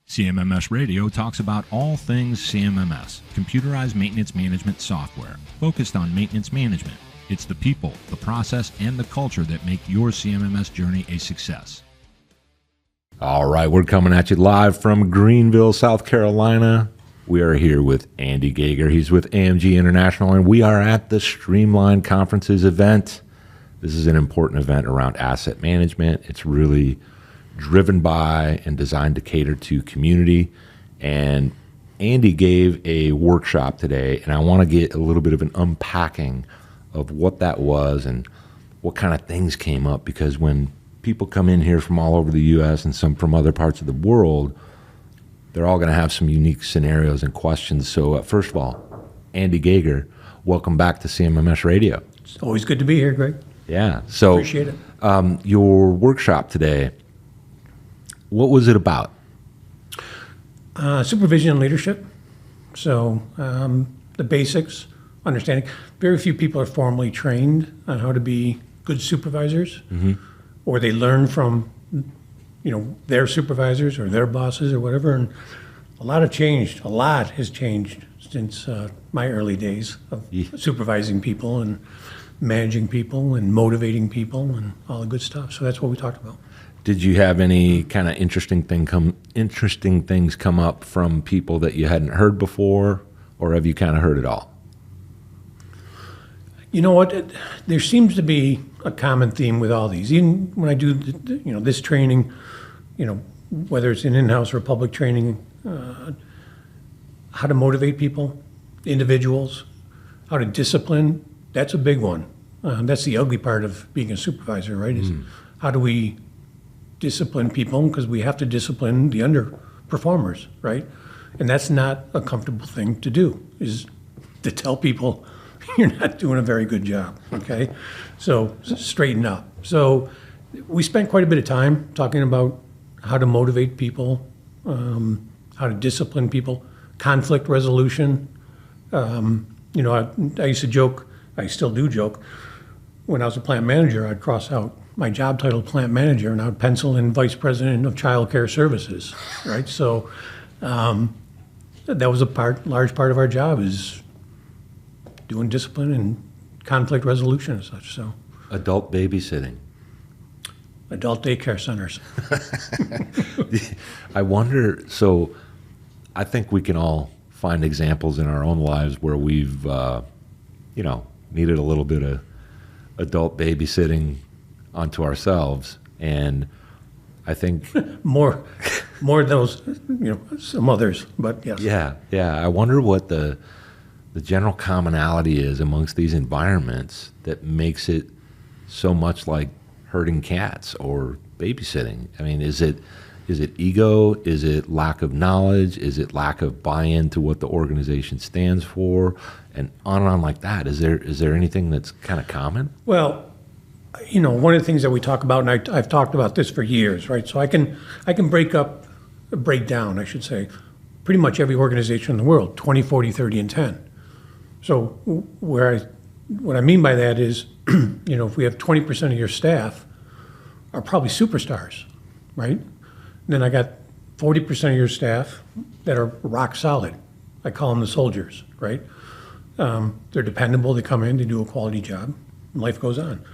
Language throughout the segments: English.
CMMS Radio talks about all things CMMS, computerized maintenance management software, focused on maintenance management. It's the people, the process, and the culture that make your CMMS journey a success. All right, we're coming at you live from Greenville, South Carolina. We are here with Andy Gager. He's with AMG International, and we are at the Streamline Conferences event. This is an important event around asset management. It's really driven by and designed to cater to community. And Andy gave a workshop today, and I want to get a little bit of an unpacking of what that was and what kind of things came up, because when people come in here from all over the U.S. and some from other parts of the world, they're all going to have some unique scenarios and questions. So first of all, Andy Gager, welcome back to CMMS Radio. It's always good to be here, Greg. Yeah. So appreciate it. Your workshop today, what was it about? Supervision and leadership. So the basics, understanding. Very few people are formally trained on how to be good supervisors, or they learn from, their supervisors or their bosses or whatever. And a lot has changed since my early days of supervising people and managing people and motivating people and all the good stuff. So that's what we talked about. Did you have any kind of interesting things come up from people that you hadn't heard before, or have you kind of heard it all? You know what? There seems to be a common theme with all these. Even when I do, this training, whether it's an in-house or public training, how to motivate people, individuals, how to discipline. That's a big one. That's the ugly part of being a supervisor, right? Is how do we discipline people, because we have to discipline the underperformers, right? And that's not a comfortable thing to do, is to tell people you're not doing a very good job, okay? So straighten up. So we spent quite a bit of time talking about how to motivate people, how to discipline people, conflict resolution. I used to joke, I still do joke, when I was a plant manager, I'd cross out my job title, plant manager, and I would pencil in vice president of child care services, right? So that was large part of our job, is doing discipline and conflict resolution and such. So adult babysitting, adult daycare centers. I wonder, so I think we can all find examples in our own lives where we've needed a little bit of adult babysitting onto ourselves, and I think more of those, some others, but yes. Yeah. I wonder what the general commonality is amongst these environments that makes it so much like herding cats or babysitting. I mean, is it ego? Is it lack of knowledge? Is it lack of buy-in to what the organization stands for? And on like that. Is there anything that's kind of common? Well, one of the things that we talk about, and I've talked about this for years, right? So I can break down, I should say, pretty much every organization in the world, 20, 40, 30, and 10. So what I mean by that is, if we have 20% of your staff are probably superstars, right? Then I got 40% of your staff that are rock solid. I call them the soldiers, right? They're dependable, they come in, they do a quality job, and life goes on.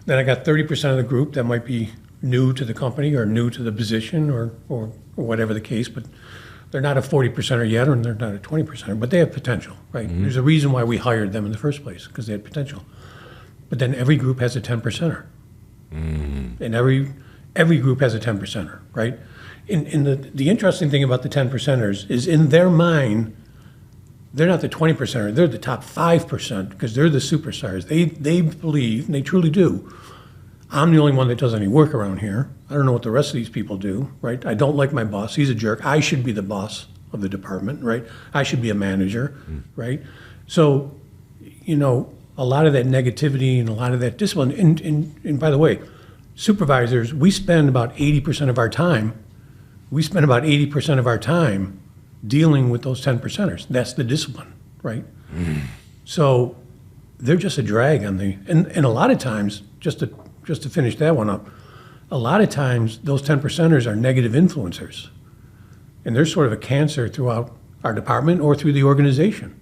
Then I got 30% of the group that might be new to the company or new to the position or whatever the case, but they're not a 40%er yet, or they're not a 20%er, but they have potential, right? Mm-hmm. There's a reason why we hired them in the first place, because they had potential. But then every group has a 10%er. Mm-hmm. And every group has a 10%er, right? And the interesting thing about the 10%ers is, in their mind, they're not the 20%er, they're the top 5%, because they're the superstars. They believe, and they truly do, I'm the only one that does any work around here. I don't know what the rest of these people do, right? I don't like my boss, he's a jerk. I should be the boss of the department, right? I should be a manager, right? So, a lot of that negativity and a lot of that discipline, and by the way, supervisors, we spend about 80% of our time dealing with those 10%ers. That's the discipline, right? So they're just a drag on and a lot of times, just to finish that one up, a lot of times those 10%ers are negative influencers. And they're sort of a cancer throughout our department or through the organization.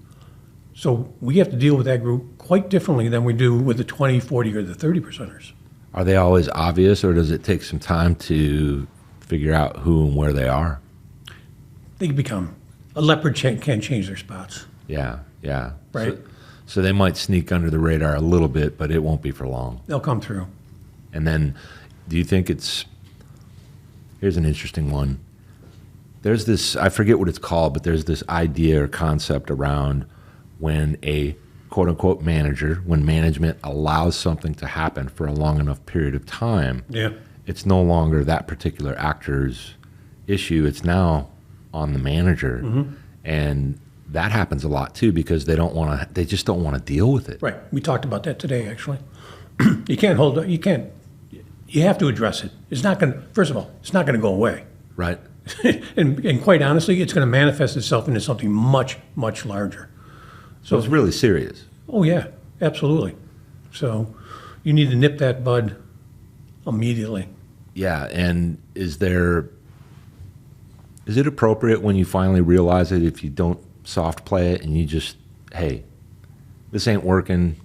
So we have to deal with that group quite differently than we do with the 20, 40, or the 30%ers. Are they always obvious, or does it take some time to figure out who and where they are? They become, a leopard can't change their spots. Yeah, yeah. Right. So they might sneak under the radar a little bit, but it won't be for long. They'll come through. And then, do you think here's an interesting one. There's this, I forget what it's called, but there's this idea or concept around when a quote unquote manager, when management allows something to happen for a long enough period of time, it's no longer that particular actor's issue. It's now on the manager. And that happens a lot too, because they just don't want to deal with it. Right. We talked about that today, actually. You have to address it. It's not going to, first of all, it's not going to go away. Right. and quite honestly, it's going to manifest itself into something much, much larger. So it's really serious. Oh, yeah, absolutely. So you need to nip that bud immediately. Yeah, and is it appropriate when you finally realize it, if you don't soft play it and you just, hey, this ain't working,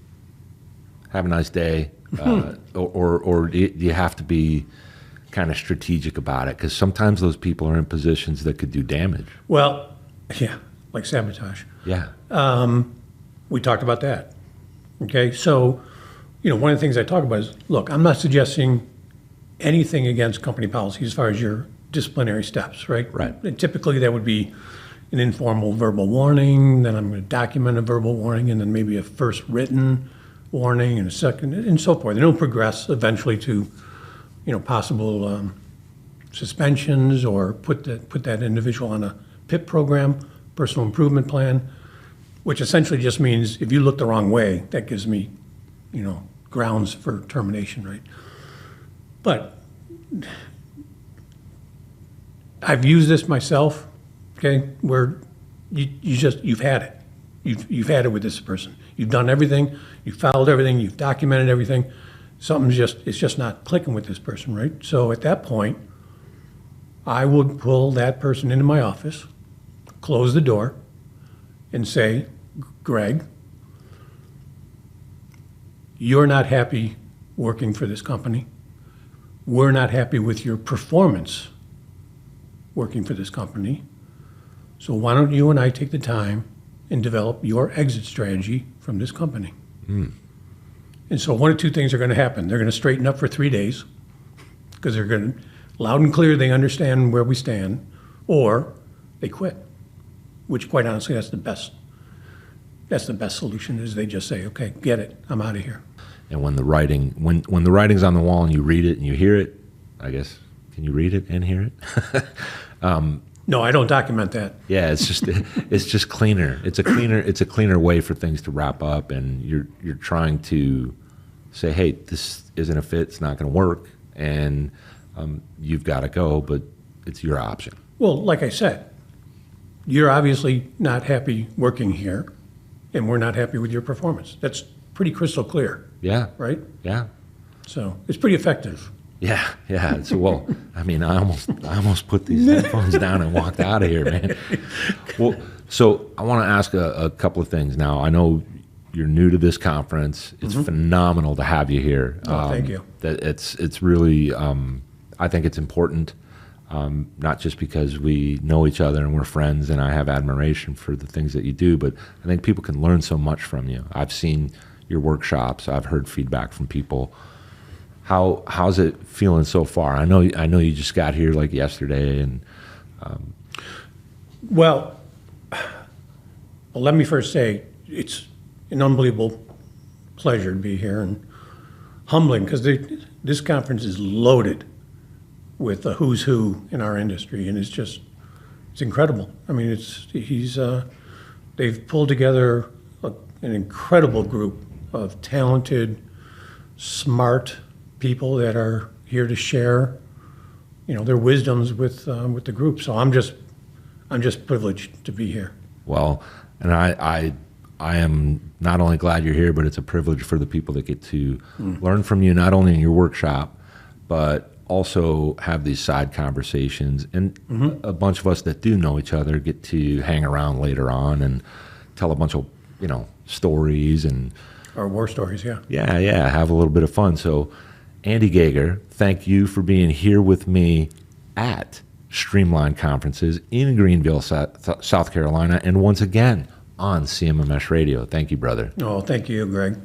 have a nice day, or do you have to be kind of strategic about it? Because sometimes those people are in positions that could do damage. Well, yeah, like sabotage. Yeah. We talked about that. Okay, so, one of the things I talk about is, look, I'm not suggesting anything against company policy as far as your disciplinary steps, right? Right. And typically that would be an informal verbal warning, then I'm going to document a verbal warning, and then maybe a first written warning and a second, and so forth. And it'll progress eventually to, possible suspensions, or put that individual on a PIP program, personal improvement plan, which essentially just means if you look the wrong way, that gives me, grounds for termination, right? But I've used this myself, okay, where you've had it. You've had it with this person. You've done everything, you've filed everything, you've documented everything. It's just not clicking with this person, right? So at that point, I would pull that person into my office, close the door, and say, Greg, you're not happy working for this company. We're not happy with your performance working for this company. So why don't you and I take the time and develop your exit strategy from this company? And so one of two things are going to happen. They're going to straighten up for 3 days, because they're going to, loud and clear, they understand where we stand, or they quit, which quite honestly, that's the best solution, is they just say, okay, get it, I'm out of here. And when the writing's on the wall and you read it and you hear it, I guess, can you read it and hear it? No, I don't document that. Yeah, it's just cleaner. It's a cleaner way for things to wrap up, and you're trying to say, hey, this isn't a fit, it's not going to work, and you've got to go, but it's your option. Well, like I said, you're obviously not happy working here, and we're not happy with your performance. That's pretty crystal clear. Yeah. Right? Yeah. So it's pretty effective. Yeah, yeah. So, well, I mean, I almost put these headphones down and walked out of here, man. Well, so I want to ask a couple of things now. I know you're new to this conference. It's phenomenal to have you here. Oh, thank you. It's really, I think it's important, not just because we know each other and we're friends and I have admiration for the things that you do, but I think people can learn so much from you. I've seen your workshops. I've heard feedback from people. How's it feeling so far? I know you just got here like yesterday, and well, let me first say it's an unbelievable pleasure to be here, and humbling, because this conference is loaded with the who's who in our industry, and it's incredible. I mean, they've pulled together an incredible group of talented, smart people that are here to share, their wisdoms with the group. So I'm just privileged to be here. Well, and I am not only glad you're here, but it's a privilege for the people that get to learn from you, not only in your workshop, but also have these side conversations, and a bunch of us that do know each other get to hang around later on and tell a bunch of, stories and Or war stories, yeah. yeah, have a little bit of fun. So, Andy Gager, thank you for being here with me at Streamline Conferences in Greenville, South Carolina, and once again on CMMS Radio. Thank you, brother. Oh, thank you, Greg.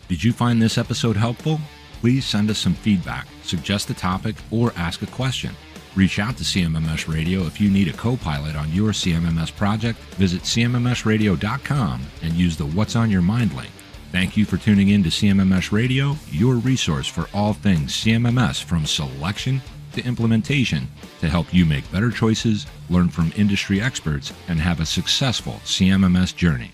Did you find this episode helpful? Please send us some feedback, suggest a topic, or ask a question. Reach out to CMMS Radio if you need a co-pilot on your CMMS project. Visit CMMSradio.com and use the What's on Your Mind link. Thank you for tuning in to CMMS Radio, your resource for all things CMMS, from selection to implementation, to help you make better choices, learn from industry experts, and have a successful CMMS journey.